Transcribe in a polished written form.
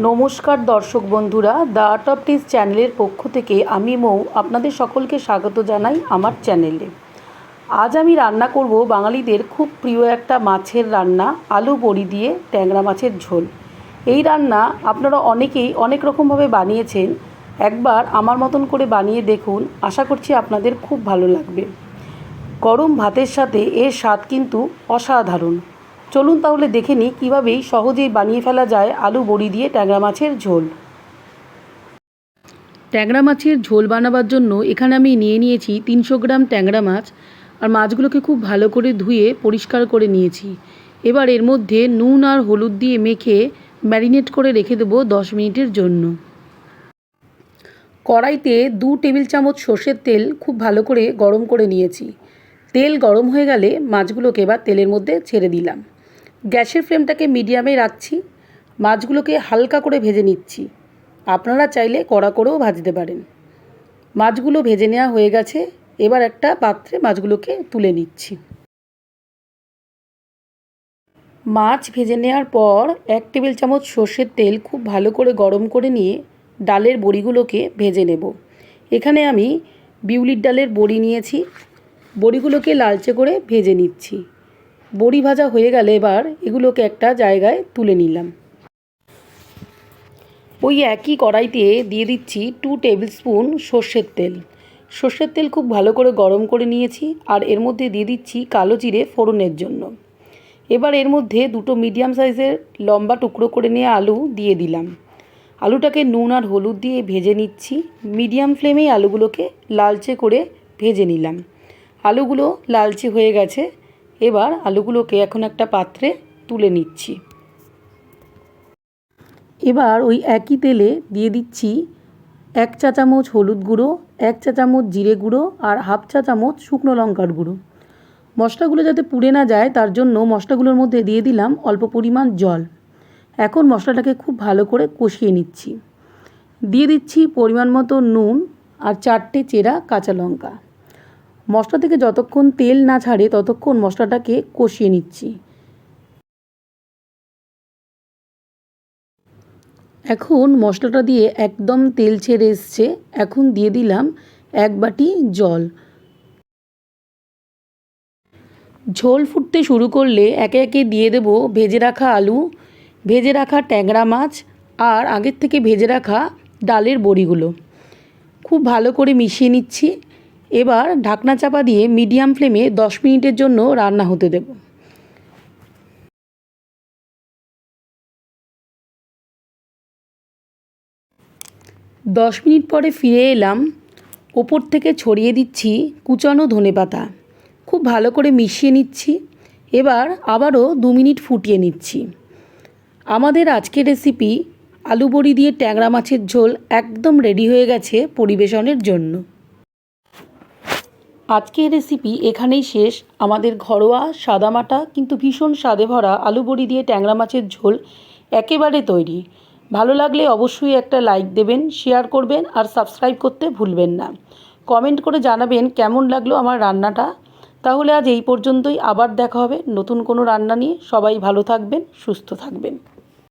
নমস্কার দর্শক বন্ধুরা, দ্য আর্ট অফ টেস্ট চ্যানেলের পক্ষ থেকে আমি মৌ আপনাদের সকলকে স্বাগত জানাই আমার চ্যানেলে। আজ আমি রান্না করব বাঙালিদের খুব প্রিয় একটা মাছের রান্না, আলু বড়ি দিয়ে ট্যাংরা মাছের ঝোল। এই রান্না আপনারা অনেকেই অনেক রকমভাবে বানিয়েছেন, একবার আমার মতন করে বানিয়ে দেখুন, আশা করছি আপনাদের খুব ভালো লাগবে। গরম ভাতের সাথে এর স্বাদ কিন্তু অসাধারণ। চলুন তাহলে দেখে নিই কীভাবেই সহজেই বানিয়ে ফেলা যায় আলু বড়ি দিয়ে ট্যাংরা মাছের ঝোল। ট্যাংরা মাছের ঝোল বানাবার জন্য এখানে আমি নিয়ে নিয়েছি 300 গ্রাম ট্যাংরা মাছ, আর মাছগুলোকে খুব ভালো করে ধুয়ে পরিষ্কার করে নিয়েছি। এবার এর মধ্যে নুন আর হলুদ দিয়ে মেখে ম্যারিনেট করে রেখে দেবো 10 মিনিটের জন্য। কড়াইতে 2 টেবিল চামচ সর্ষের তেল খুব ভালো করে গরম করে নিয়েছি। তেল গরম হয়ে গেলে মাছগুলোকে এবার তেলের মধ্যে ছেড়ে দিলাম। গ্যাসের ফ্লেমটাকে মিডিয়ামে রাখছি। মাছগুলোকে হালকা করে ভেজে নিচ্ছি। আপনারা চাইলে কড়া করেও ভাজতে পারেন। মাছগুলো ভেজে নেওয়া হয়ে গেছে। এবার একটা পাত্রে মাছগুলোকে তুলে নিচ্ছি। মাছ ভেজে নেওয়ার পর 1 টেবিল চামচ সর্ষের তেল খুব ভালো করে গরম করে নিয়ে ডালের বড়িগুলোকে ভেজে নেব। এখানে আমি বিউলির ডালের বড়ি নিয়েছি। বড়িগুলোকে লালচে করে ভেজে নিচ্ছি। বড়ি ভাজা হয়ে গেলে এবার এগুলোকে একটা জায়গায় তুলে নিলাম। ওই একই কড়াইতে দিয়ে দিচ্ছি 2 টেবিল স্পুন সর্ষের তেল। সর্ষের তেল খুব ভালো করে গরম করে নিয়েছি, আর এর মধ্যে দিয়ে দিচ্ছি কালো জিরে ফোড়নের জন্য। এবার এর মধ্যে 2টো মিডিয়াম সাইজের লম্বা টুকরো করে নিয়ে আলু দিয়ে দিলাম। আলুটাকে নুন আর হলুদ দিয়ে ভেজে নিচ্ছি। মিডিয়াম ফ্লেমেই আলুগুলোকে লালচে করে ভেজে নিলাম। আলুগুলো লালচে হয়ে গেছে। এবার আলুগুলোকে এখন একটা পাত্রে তুলে নিচ্ছি। এবার ওই একই তেলে দিয়ে দিচ্ছি 1 চা চামচ হলুদ গুঁড়ো, 1 চা চামচ জিরে গুঁড়ো আর হাফ চা চামচ শুকনো লঙ্কার গুঁড়ো। মশলাগুলো যাতে পুড়ে না যায় তার জন্য মশলাগুলোর মধ্যে দিয়ে দিলাম অল্প পরিমাণ জল। এখন মশলাটাকে খুব ভালো করে কষিয়ে নিচ্ছি। দিয়ে দিচ্ছি পরিমাণ মতো নুন আর 4টে চেরা কাঁচা লঙ্কা। মশলা থেকে যতক্ষণ তেল না ছাড়ে ততক্ষণ মশলাটাকে কষিয়ে নিচ্ছি। এখন মশলাটা দিয়ে একদম তেল ছেড়ে এসছে। এখন দিয়ে দিলাম 1 বাটি জল। ঝোল ফুটতে শুরু করলে একে একে দিয়ে দেব ভেজে রাখা আলু, ভেজে রাখা ট্যাংরা মাছ আর আগের থেকে ভেজে রাখা ডালের বড়িগুলো। খুব ভালো করে মিশিয়ে নিচ্ছি। এবার ঢাকনা চাপা দিয়ে মিডিয়াম ফ্লেমে 10 মিনিটের জন্য রান্না হতে দেব। 10 মিনিট পরে ফিরে এলাম। ওপর থেকে ছড়িয়ে দিচ্ছি কুচানো ধনেপাতা। খুব ভালো করে মিশিয়ে নিচ্ছি। এবার আবারও 2 মিনিট ফুটিয়ে নিচ্ছি। আমাদের আজকের রেসিপি আলু বড়ি দিয়ে ট্যাংরা মাছের ঝোল একদম রেডি হয়ে গেছে পরিবেশনের জন্য। আজকের রেসিপি এখানেই শেষ। আমাদের ঘরোয়া সাদামাটা কিন্তু ভীষণ স্বাদে ভরা আলু বড়ি দিয়ে ট্যাংরা মাছের ঝোল একেবারে তৈরি। ভালো লাগলে অবশ্যই একটা লাইক দেবেন, শেয়ার করবেন আর সাবস্ক্রাইব করতে ভুলবেন না। কমেন্ট করে জানাবেন কেমন লাগলো আমার রান্নাটা। তাহলে আজ এই পর্যন্তই। আবার দেখা হবে নতুন কোনো রান্না নিয়ে। সবাই ভালো থাকবেন, সুস্থ থাকবেন।